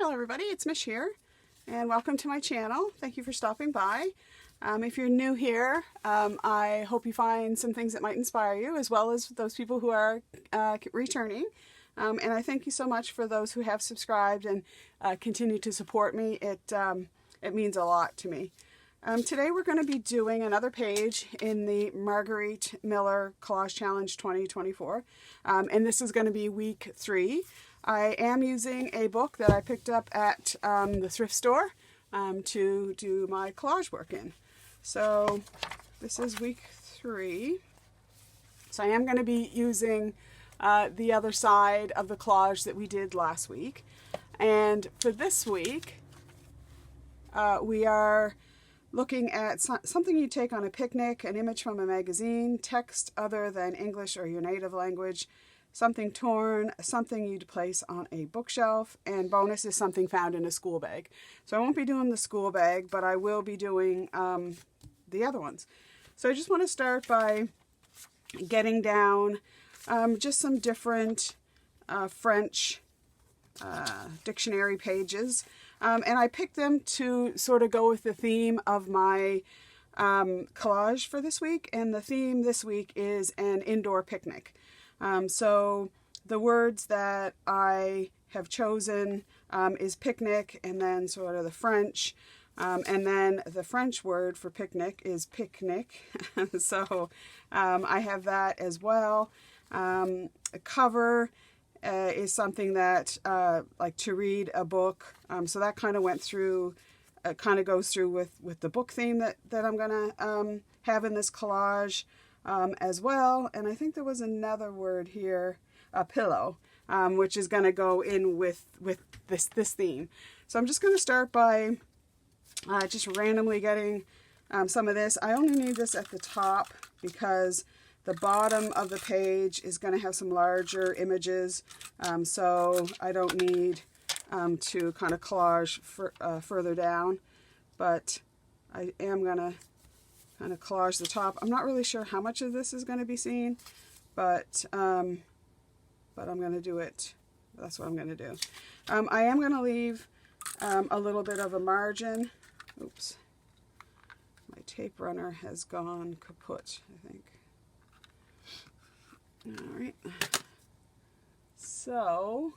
Hello everybody, it's Mish here and welcome to my channel. Thank you for stopping by. If you're new here, I hope you find some things that might inspire you, as well as those people who are returning. And I thank you so much for those who have subscribed and continue to support me. It means a lot to me. Today we're going to be doing another page in the Margarete Miller Collage Challenge 2024. And this is going to be week 3. I am using a book that I picked up at the thrift store to do my collage work in. So this is week 3. So I am going to be using the other side of the collage that we did last week. And for this week, we are looking at something you take on a picnic, an image from a magazine, text other than English or your native language, something torn, something you'd place on a bookshelf, and bonus is something found in a school bag. So I won't be doing the school bag, but I will be doing the other ones. So I just want to start by getting down just some different French dictionary pages. And I picked them to sort of go with the theme of my collage for this week. And the theme this week is an indoor picnic. So the words that I have chosen is picnic, and then sort of the French. And then the French word for picnic is picnic. So I have that as well. A cover is something that like to read a book. So that kind of went through, kind of goes through with the book theme that I'm going to have in this collage as well. And I think there was another word here, a pillow, which is going to go in with this theme. So I'm just going to start by just randomly getting some of this. I only need this at the top because the bottom of the page is going to have some larger images, so I don't need to kind of collage further down, but I am going to kind of collage the top. I'm not really sure how much of this is going to be seen, but I'm going to do it. That's what I'm going to do. I am going to leave a little bit of a margin. Oops. My tape runner has gone kaput, I think. All right. So,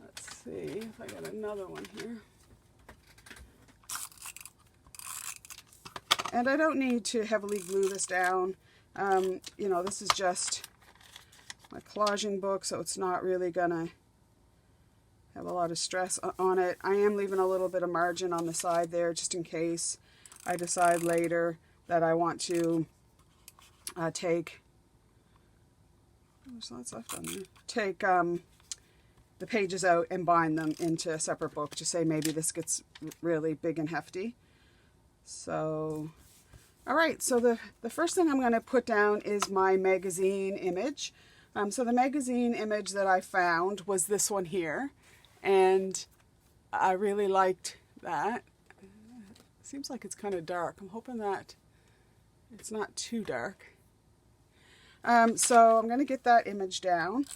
let's see if I got another one here. And I don't need to heavily glue this down. You know, this is just my collaging book, so it's not really gonna have a lot of stress on it. I am leaving a little bit of margin on the side there, just in case I decide later that I want to take, there's lots left on there, take the pages out and bind them into a separate book, to say maybe this gets really big and hefty. So, all right, so the first thing I'm going to put down is my magazine image. So the magazine image that I found was this one here, and I really liked that. Seems like it's kind of dark. I'm hoping that it's not too dark. So I'm going to get that image down.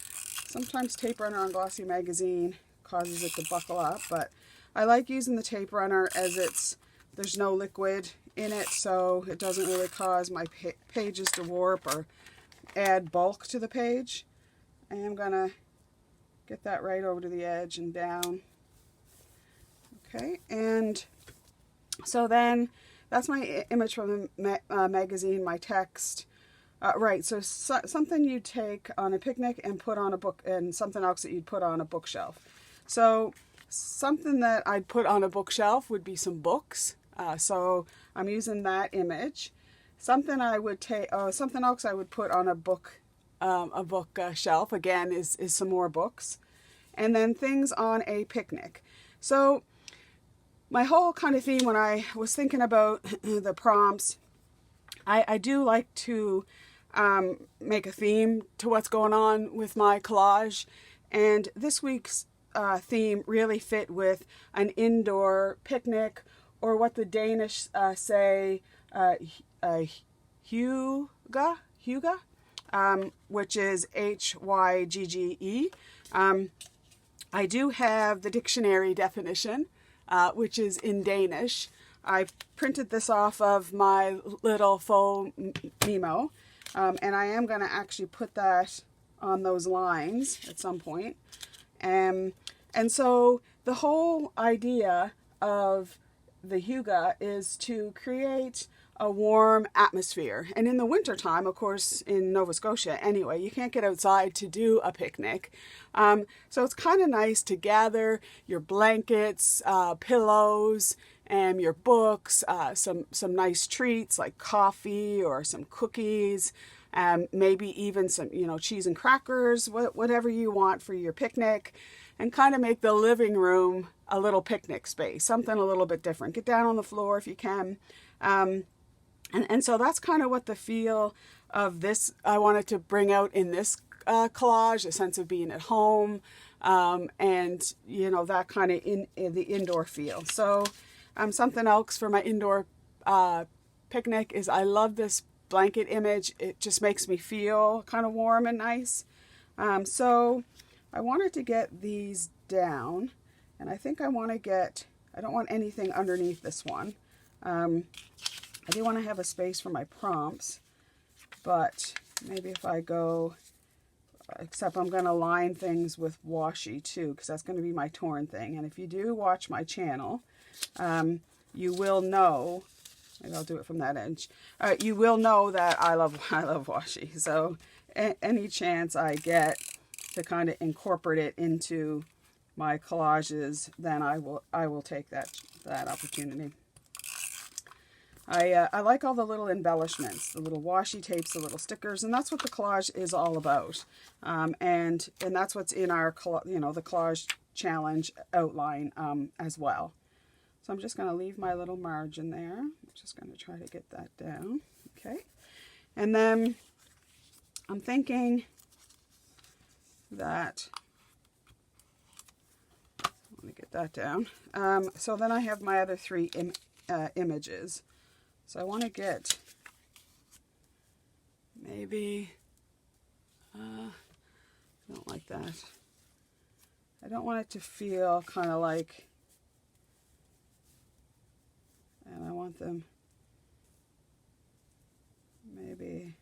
Sometimes tape runner on glossy magazine causes it to buckle up, but I like using the tape runner as there's no liquid in it, so it doesn't really cause my pages to warp or add bulk to the page. And I'm going to get that right over to the edge and down. Okay, and so then that's my image from the magazine, my text. Right, so something you take on a picnic and put on a book, and something else that you'd put on a bookshelf. So something that I'd put on a bookshelf would be some books. So I'm using that image. Something I would take, something else I would put on a book shelf, again, is some more books. And then things on a picnic. So my whole kind of theme when I was thinking about the prompts, I do like to make a theme to what's going on with my collage. And this week's theme really fit with an indoor picnic, or what the Danish say, hygge, which is Hygge. I do have the dictionary definition, which is in Danish. I printed this off of my little faux memo, and I am going to actually put that on those lines at some point. And so the whole idea of the hygge is to create a warm atmosphere. And in the wintertime, of course, in Nova Scotia anyway, you can't get outside to do a picnic. So it's kind of nice to gather your blankets, pillows, and your books, some nice treats like coffee or some cookies, maybe even some, cheese and crackers, whatever you want for your picnic, and kind of make the living room a little picnic space, something a little bit different. Get down on the floor if you can. And so that's kind of what the feel of this, I wanted to bring out in this collage, a sense of being at home, and, that kind of in the indoor feel. So something else for my indoor picnic is I love this blanket image. It just makes me feel kind of warm and nice. So I wanted to get these down, and I think I don't want anything underneath this one. I do want to have a space for my prompts, but maybe if I go, except I'm going to line things with washi too, because that's going to be my torn thing. And if you do watch my channel, you will know, maybe I'll do it from that edge, you will know that I love washi. So any chance I get to kind of incorporate it into my collages, then I will take that opportunity. I like all the little embellishments, the little washi tapes, the little stickers, and that's what the collage is all about. And that's what's in our the collage challenge outline as well. So I'm just going to leave my little margin there. I'm just going to try to get that down. Okay. And then I'm thinking that let me get that down. So then I have my other three images. So I want to get maybe, I don't like that. I don't want it to feel kind of like, and I want them maybe,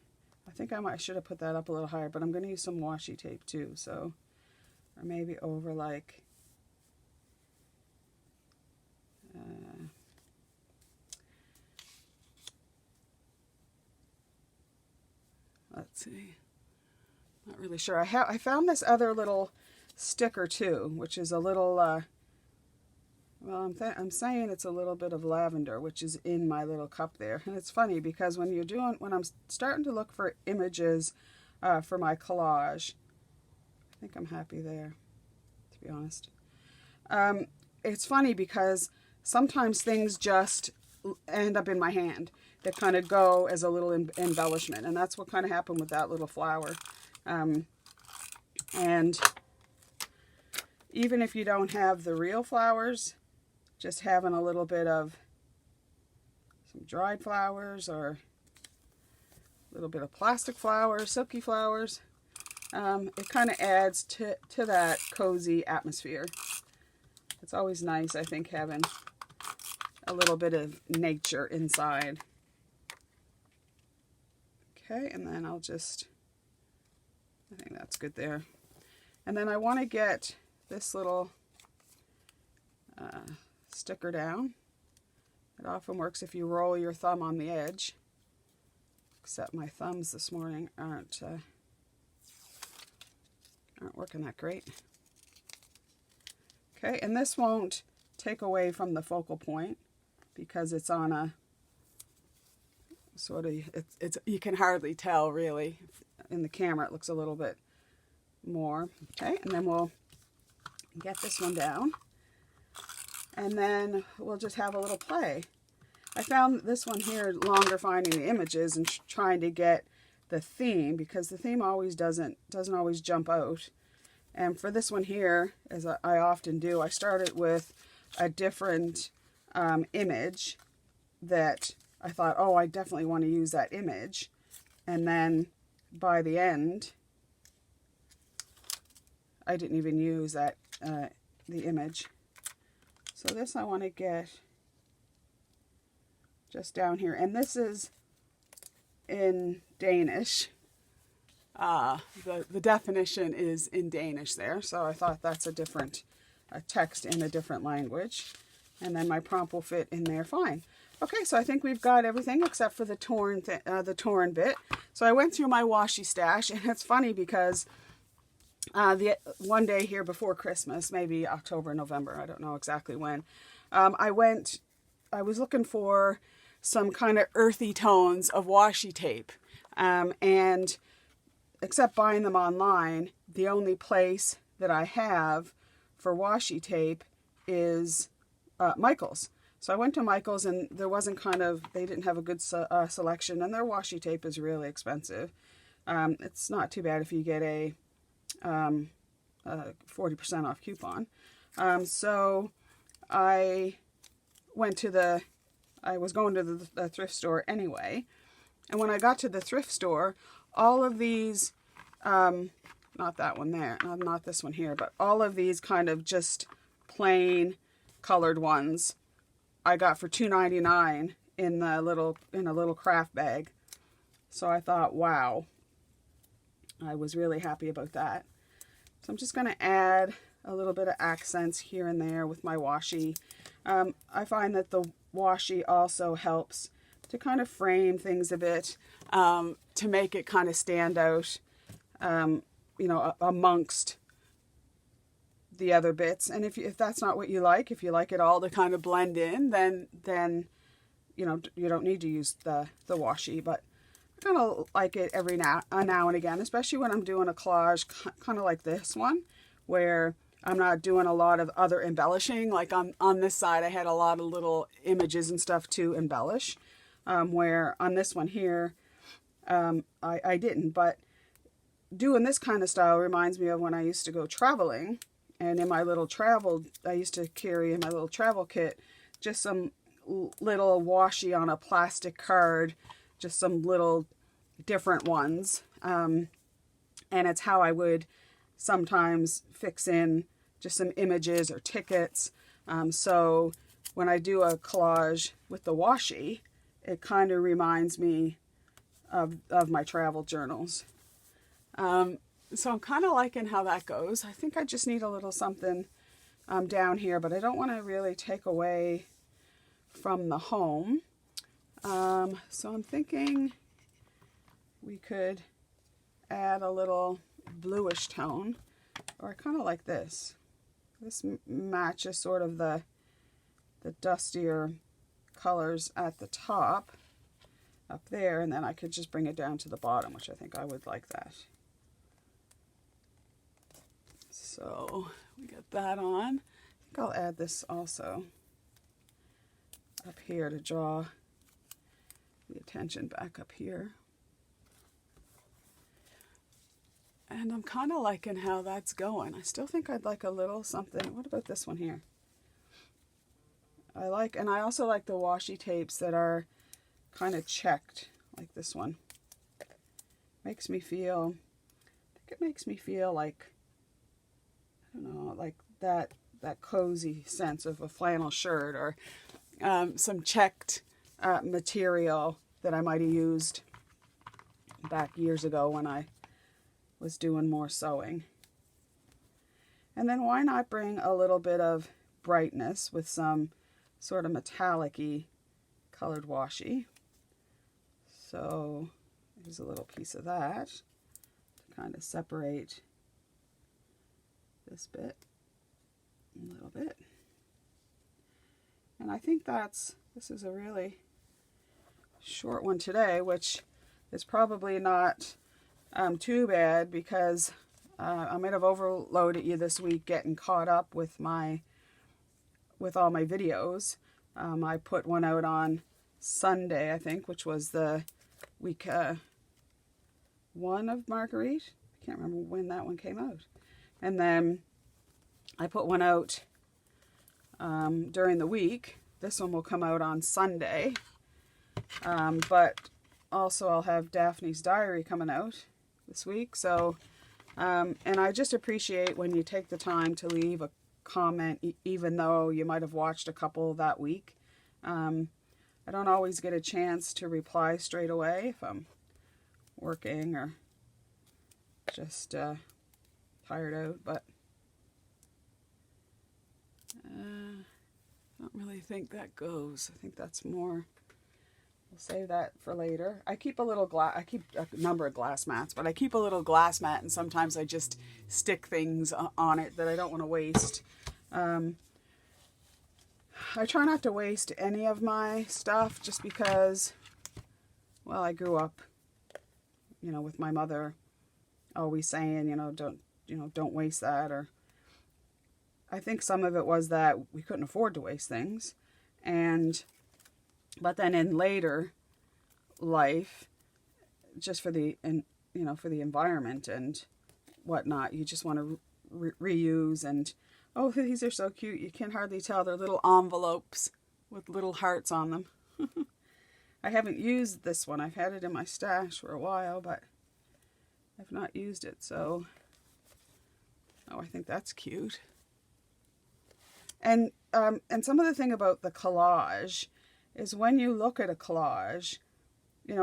I think I should have put that up a little higher, but I'm going to use some washi tape too. So, or maybe over like, let's see, not really sure. I found this other little sticker too, which is a little, well, I'm saying it's a little bit of lavender, which is in my little cup there. And it's funny because when I'm starting to look for images for my collage, I think I'm happy there, to be honest. It's funny because sometimes things just end up in my hand that kind of go as a little embellishment. And that's what kind of happened with that little flower. And even if you don't have the real flowers, just having a little bit of some dried flowers or a little bit of plastic flowers, silky flowers, it kind of adds to that cozy atmosphere. It's always nice, I think, having a little bit of nature inside. Okay, and then I think that's good there. And then I want to get this little sticker down. It often works if you roll your thumb on the edge, except my thumbs this morning aren't working that great. Okay, and this won't take away from the focal point because it's on a sort of, it's you can hardly tell really. In the camera it looks a little bit more. Okay, and then we'll get this one down. And then we'll just have a little play. I found this one here longer finding the images and trying to get the theme, because the theme always doesn't always jump out. And for this one here, as I often do, I started with a different image that I thought, oh, I definitely want to use that image. And then by the end, I didn't even use that the image. So this I want to get just down here, and this is in Danish. The definition is in Danish there, so I thought that's a different text in a different language, and then my prompt will fit in there fine. Okay, so I think we've got everything except for the torn bit. So I went through my washi stash, and it's funny because the one day here before Christmas, maybe October, November, I don't know exactly when, I was looking for some kind of earthy tones of washi tape, and except buying them online, the only place that I have for washi tape is Michael's. So I went to Michael's, and there wasn't they didn't have a good selection, and their washi tape is really expensive. It's not too bad if you get a 40% off coupon. So I was going to the thrift store anyway, and when I got to the thrift store, all of these, not that one there, not this one here, but all of these kind of just plain colored ones I got for $2.99 in a little craft bag. So I thought, wow, I was really happy about that. So I'm just going to add a little bit of accents here and there with my washi. I find that the washi also helps to kind of frame things a bit, to make it kind of stand out, amongst the other bits. And if that's not what you like, if you like it all to kind of blend in, then you don't need to use the washi. But I kind of like it every now and again, especially when I'm doing a collage kind of like this one, where I'm not doing a lot of other embellishing. Like on this side, I had a lot of little images and stuff to embellish, where on this one here, I didn't. But doing this kind of style reminds me of when I used to go traveling, and in my little I used to carry in my little travel kit just some little washi on a plastic card, just some little different ones, and it's how I would sometimes fix in just some images or tickets. So when I do a collage with the washi, it kind of reminds me of my travel journals. So I'm kind of liking how that goes. I think I just need a little something down here, but I don't want to really take away from the home. So I'm thinking we could add a little bluish tone, or I kind of like this. This matches sort of the dustier colors at the top up there, and then I could just bring it down to the bottom, which I think I would like that. So we got that on. I think I'll add this also up here to draw the attention back up here. And I'm kind of liking how that's going. I still think I'd like a little something. What about this one here? And I also like the washi tapes that are kind of checked, like this one. I think it makes me feel like, I don't know, like that cozy sense of a flannel shirt, or some checked material that I might have used back years ago when I was doing more sewing. And then why not bring a little bit of brightness with some sort of metallic-y colored washi. So here's a little piece of that to kind of separate this bit a little bit. And I think this is a really short one today, which is probably not too bad, because I might have overloaded you this week getting caught up with all my videos. I put one out on Sunday, I think, which was the week 1 of Margarete. I can't remember when that one came out. And then I put one out during the week. This one will come out on Sunday. But also I'll have Daphne's Diary coming out this week. So And I just appreciate when you take the time to leave a comment, even though you might have watched a couple that week. I don't always get a chance to reply straight away if I'm working or just tired out, but I don't really think that goes. I think that's more. We'll save that for later. I keep a little I keep a number of glass mats, but I keep a little glass mat, and sometimes I just stick things on it that I don't want to waste. I try not to waste any of my stuff just because, well, I grew up, with my mother always saying, don't waste that. Or I think some of it was that we couldn't afford to waste things. But then in later life, just for the environment and whatnot, you just want to reuse. And oh, these are so cute. You can hardly tell. They're little envelopes with little hearts on them. I haven't used this one. I've had it in my stash for a while, but I've not used it. So, oh, I think that's cute. And some of the thing about the collage is when you look at a collage,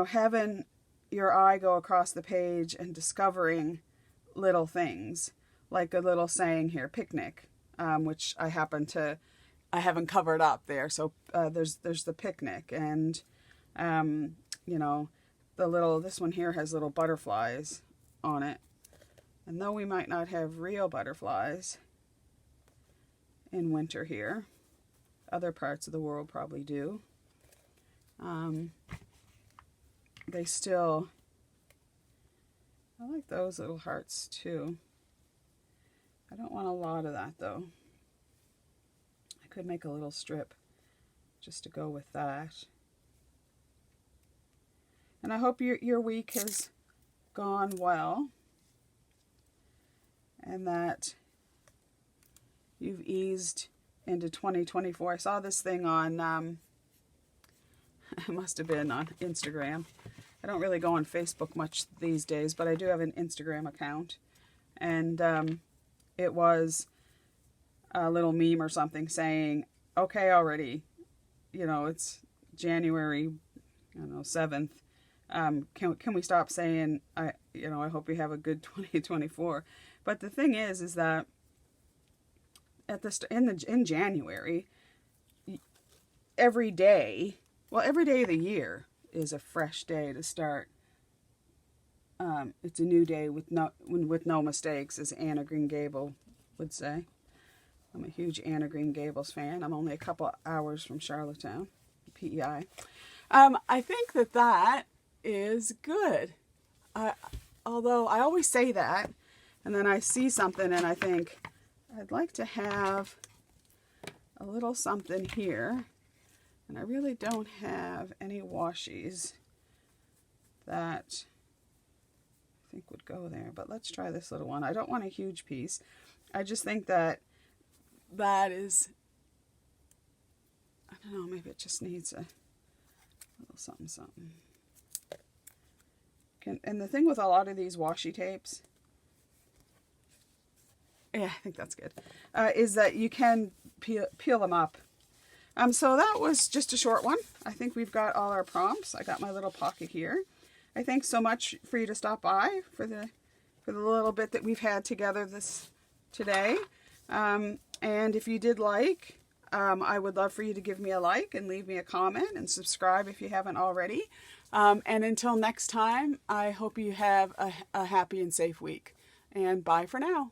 having your eye go across the page and discovering little things, like a little saying here, picnic, which I haven't covered up there. So there's the picnic, and this one here has little butterflies on it. And though we might not have real butterflies in winter here, other parts of the world probably do. They still, I like those little hearts too. I don't want a lot of that though. I could make a little strip just to go with that. And I hope your week has gone well, and that you've eased into 2024. I saw this thing on, it must have been on Instagram. I don't really go on Facebook much these days, but I do have an Instagram account. And it was a little meme or something saying, okay, already, it's January, 7th. Can we stop saying, I hope you have a good 2024. But the thing is that in January, every day of the year is a fresh day to start. It's a new day with no mistakes, as Anna Green Gable would say. I'm a huge Anna Green Gables fan. I'm only a couple hours from Charlottetown, PEI. I think that is good. Although I always say that, and then I see something and I think, I'd like to have a little something here. And I really don't have any washies that I think would go there. But let's try this little one. I don't want a huge piece. I just think that is, I don't know, maybe it just needs a little something, something. And the thing with a lot of these washi tapes, yeah, I think that's good, is that you can peel them up. So that was just a short one. I think we've got all our prompts. I got my little pocket here. I thank so much for you to stop by for the little bit that we've had together today. And if you did like, I would love for you to give me a like and leave me a comment and subscribe if you haven't already. And until next time, I hope you have a happy and safe week. And bye for now.